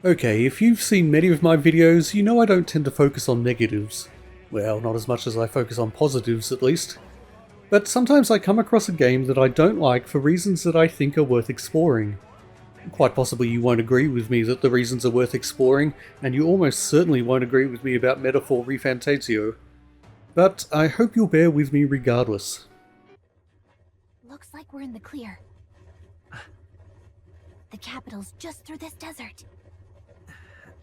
Okay, if you've seen many of my videos, you know I don't tend to focus on negatives. Well, not as much as I focus on positives, at least. But sometimes I come across a game that I don't like for reasons that I think are worth exploring. Quite possibly you won't agree with me that the reasons are worth exploring, and you almost certainly won't agree with me about Metaphor ReFantazio. But I hope you'll bear with me regardless. Looks like we're in the clear. The capital's just through this desert.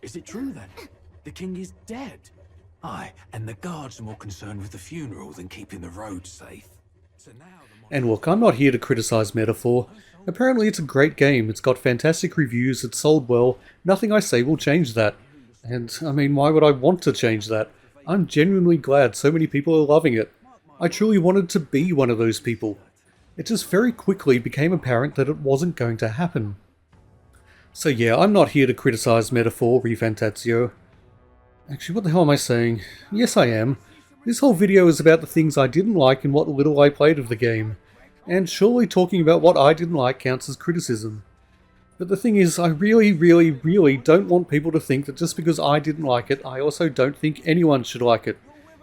Is it true then? The king is dead? Aye, and the guards are more concerned with the funeral than keeping the road safe. So now And look, I'm not here to criticise Metaphor. Apparently it's a great game, it's got fantastic reviews, it's sold well, nothing I say will change that. And, I mean, why would I want to change that? I'm genuinely glad so many people are loving it. I truly wanted to be one of those people. It just very quickly became apparent that it wasn't going to happen. So yeah, I'm not here to criticise Metaphor ReFantazio. Actually, what the hell am I saying? Yes, I am. This whole video is about the things I didn't like and what little I played of the game. And surely talking about what I didn't like counts as criticism. But the thing is, I really don't want people to think that just because I didn't like it, I also don't think anyone should like it.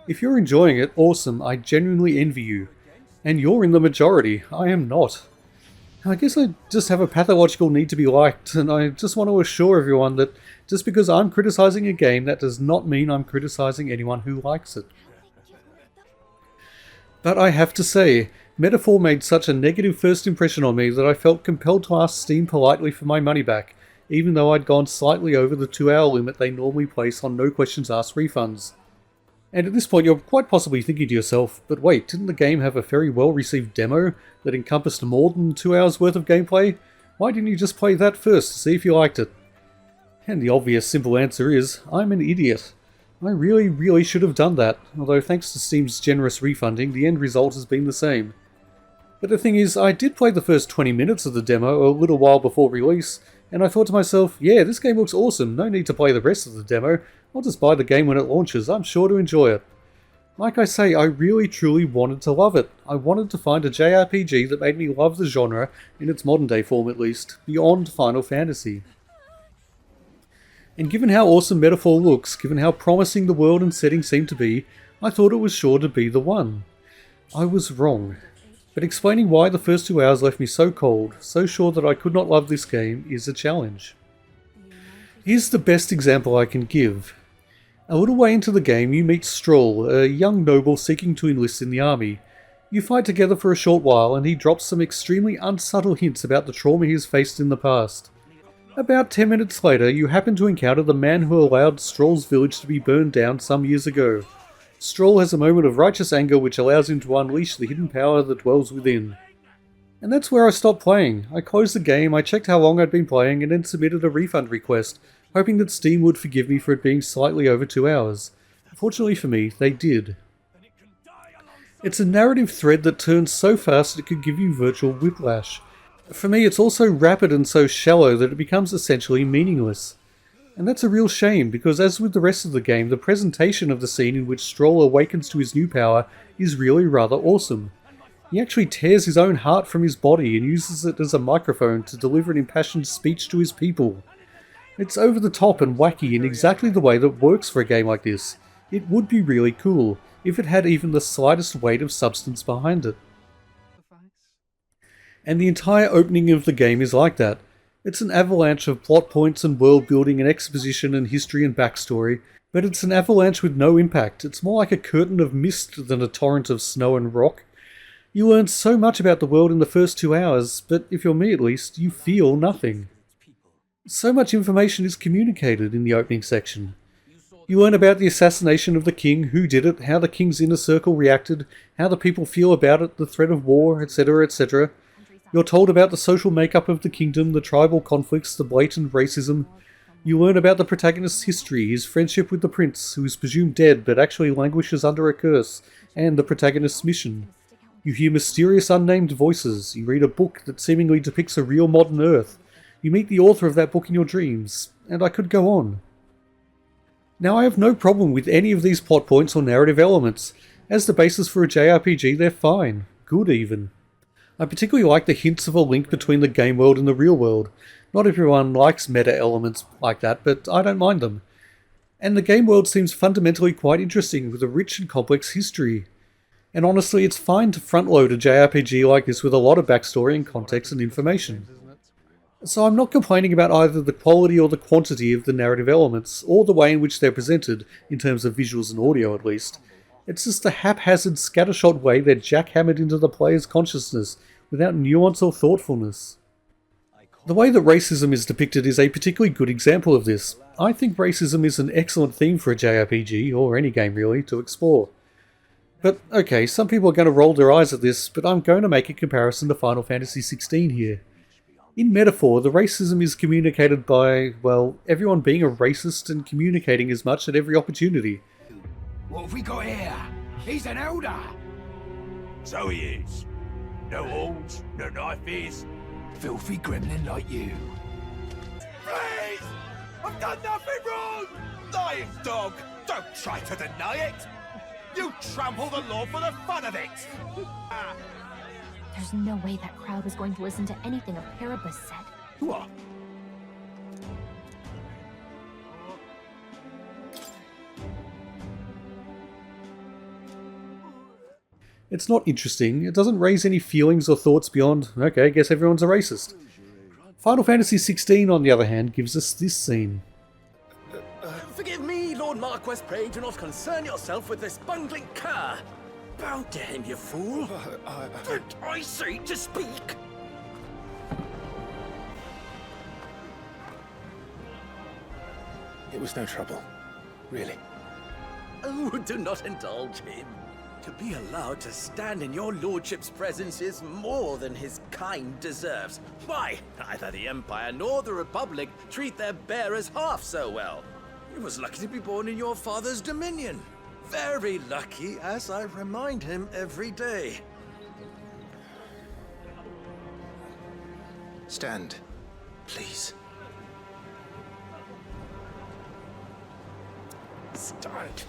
If you're enjoying it, awesome, I genuinely envy you. And you're in the majority, I am not. I guess I just have a pathological need to be liked, and I just want to assure everyone that just because I'm criticising a game, that does not mean I'm criticising anyone who likes it. But I have to say, Metaphor made such a negative first impression on me that I felt compelled to ask Steam politely for my money back, even though I'd gone slightly over the 2-hour limit they normally place on no questions asked refunds. And at this point you're quite possibly thinking to yourself, but wait, didn't the game have a very well received demo that encompassed more than 2 hours worth of gameplay? Why didn't you just play that first to see if you liked it? And the obvious simple answer is, I'm an idiot. I really should have done that, although thanks to Steam's generous refunding, the end result has been the same. But the thing is, I did play the first 20 minutes of the demo a little while before release, and I thought to myself, yeah, this game looks awesome, no need to play the rest of the demo, I'll just buy the game when it launches, I'm sure to enjoy it. Like I say, I really truly wanted to love it. I wanted to find a JRPG that made me love the genre, in its modern day form at least, beyond Final Fantasy. And given how awesome Metaphor looks, given how promising the world and setting seem to be, I thought it was sure to be the one. I was wrong. But explaining why the first 2 hours left me so cold, so sure that I could not love this game, is a challenge. Here's the best example I can give. A little way into the game you meet Stroll, a young noble seeking to enlist in the army. You fight together for a short while and he drops some extremely unsubtle hints about the trauma he has faced in the past. About 10 minutes later you happen to encounter the man who allowed Stroll's village to be burned down some years ago. Stroll has a moment of righteous anger which allows him to unleash the hidden power that dwells within. And that's where I stopped playing. I closed the game, I checked how long I'd been playing and then submitted a refund request, hoping that Steam would forgive me for it being slightly over 2 hours. Fortunately for me, they did. It's a narrative thread that turns so fast it could give you virtual whiplash. For me, it's also rapid and so shallow that it becomes essentially meaningless. And that's a real shame, because as with the rest of the game, the presentation of the scene in which Stroll awakens to his new power is really rather awesome. He actually tears his own heart from his body and uses it as a microphone to deliver an impassioned speech to his people. It's over the top and wacky in exactly the way that works for a game like this. It would be really cool, if it had even the slightest weight of substance behind it. And the entire opening of the game is like that. It's an avalanche of plot points and world building and exposition and history and backstory, but it's an avalanche with no impact. It's more like a curtain of mist than a torrent of snow and rock. You learn so much about the world in the first 2 hours, but if you're me at least, you feel nothing. So much information is communicated in the opening section. You learn about the assassination of the king, who did it, how the king's inner circle reacted, how the people feel about it, the threat of war, etc, etc. You're told about the social makeup of the kingdom, the tribal conflicts, the blatant racism. You learn about the protagonist's history, his friendship with the prince, who is presumed dead but actually languishes under a curse, and the protagonist's mission. You hear mysterious unnamed voices, you read a book that seemingly depicts a real modern Earth, you meet the author of that book in your dreams, and I could go on. Now I have no problem with any of these plot points or narrative elements. As the basis for a JRPG, they're fine. Good even. I particularly like the hints of a link between the game world and the real world. Not everyone likes meta elements like that, but I don't mind them. And the game world seems fundamentally quite interesting with a rich and complex history. And honestly, it's fine to front-load a JRPG like this with a lot of backstory and context and information. So I'm not complaining about either the quality or the quantity of the narrative elements, or the way in which they're presented, in terms of visuals and audio at least. It's just the haphazard, scattershot way they're jackhammered into the player's consciousness, without nuance or thoughtfulness. The way that racism is depicted is a particularly good example of this. I think racism is an excellent theme for a JRPG, or any game really, to explore. But okay, some people are going to roll their eyes at this, but I'm going to make a comparison to Final Fantasy XVI here. In Metaphor, the racism is communicated by, well, everyone being a racist and communicating as much at every opportunity. What have we got here? He's an elder! So he is. No horns, no knifes. Filthy gremlin like you. Please! I've done nothing wrong! Lying dog! Don't try to deny it! You trample the law for the fun of it! There's no way that crowd was going to listen to anything a Paribus said. What? It's not interesting, it doesn't raise any feelings or thoughts beyond, okay, I guess everyone's a racist. Final Fantasy XVI, on the other hand, gives us this scene. Forgive me, Lord Marquess, pray do not concern yourself with this bungling cur. Bow to him, you fool. Don't I say to speak? It was no trouble, really. Oh, do not indulge him. To be allowed to stand in your lordship's presence is more than his kind deserves. Why, neither the Empire nor the Republic treat their bearers half so well. He was lucky to be born in your father's dominion. Very lucky, as I remind him every day. Stand, please. Stand.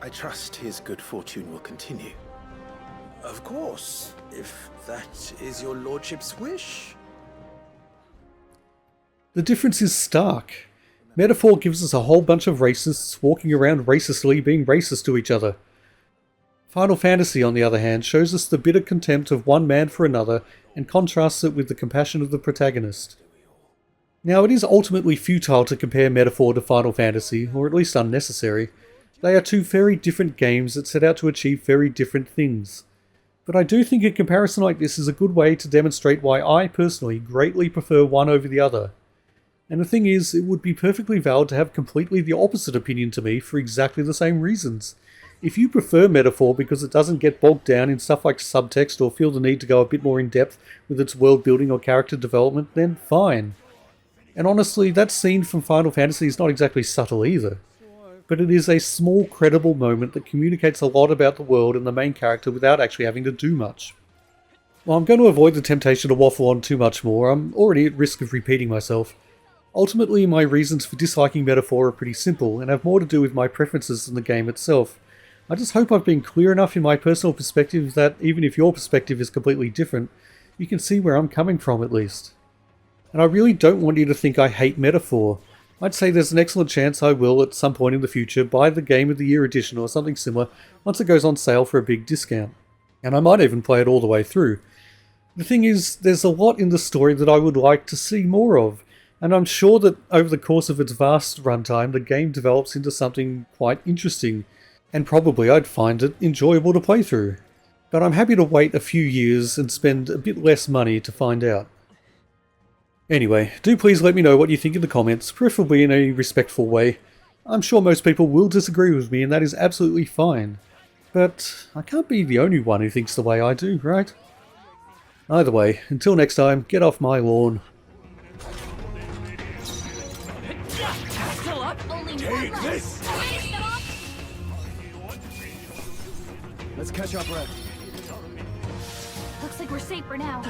I trust his good fortune will continue. Of course, if that is your lordship's wish. The difference is stark. Metaphor gives us a whole bunch of racists walking around racistly being racist to each other. Final Fantasy, on the other hand, shows us the bitter contempt of one man for another and contrasts it with the compassion of the protagonist. Now, it is ultimately futile to compare Metaphor to Final Fantasy, or at least unnecessary. They are two very different games that set out to achieve very different things. But I do think a comparison like this is a good way to demonstrate why I personally greatly prefer one over the other. And the thing is, it would be perfectly valid to have completely the opposite opinion to me for exactly the same reasons. If you prefer Metaphor because it doesn't get bogged down in stuff like subtext or feel the need to go a bit more in depth with its world building or character development, then fine. And honestly, that scene from Final Fantasy is not exactly subtle either. But it is a small, credible moment that communicates a lot about the world and the main character without actually having to do much. While I'm going to avoid the temptation to waffle on too much more, I'm already at risk of repeating myself. Ultimately, my reasons for disliking Metaphor are pretty simple, and have more to do with my preferences than the game itself. I just hope I've been clear enough in my personal perspective that, even if your perspective is completely different, you can see where I'm coming from at least. And I really don't want you to think I hate Metaphor. I'd say there's an excellent chance I will, at some point in the future, buy the Game of the Year edition or something similar once it goes on sale for a big discount. And I might even play it all the way through. The thing is, there's a lot in the story that I would like to see more of, and I'm sure that over the course of its vast runtime, the game develops into something quite interesting, and probably I'd find it enjoyable to play through. But I'm happy to wait a few years and spend a bit less money to find out. Anyway, do please let me know what you think in the comments, preferably in a respectful way. I'm sure most people will disagree with me, and that is absolutely fine. But I can't be the only one who thinks the way I do, right? Either way, until next time, get off my lawn. Still up? Only one left. this! Finish them off. Let's catch up, Red. Looks like we're safe for now.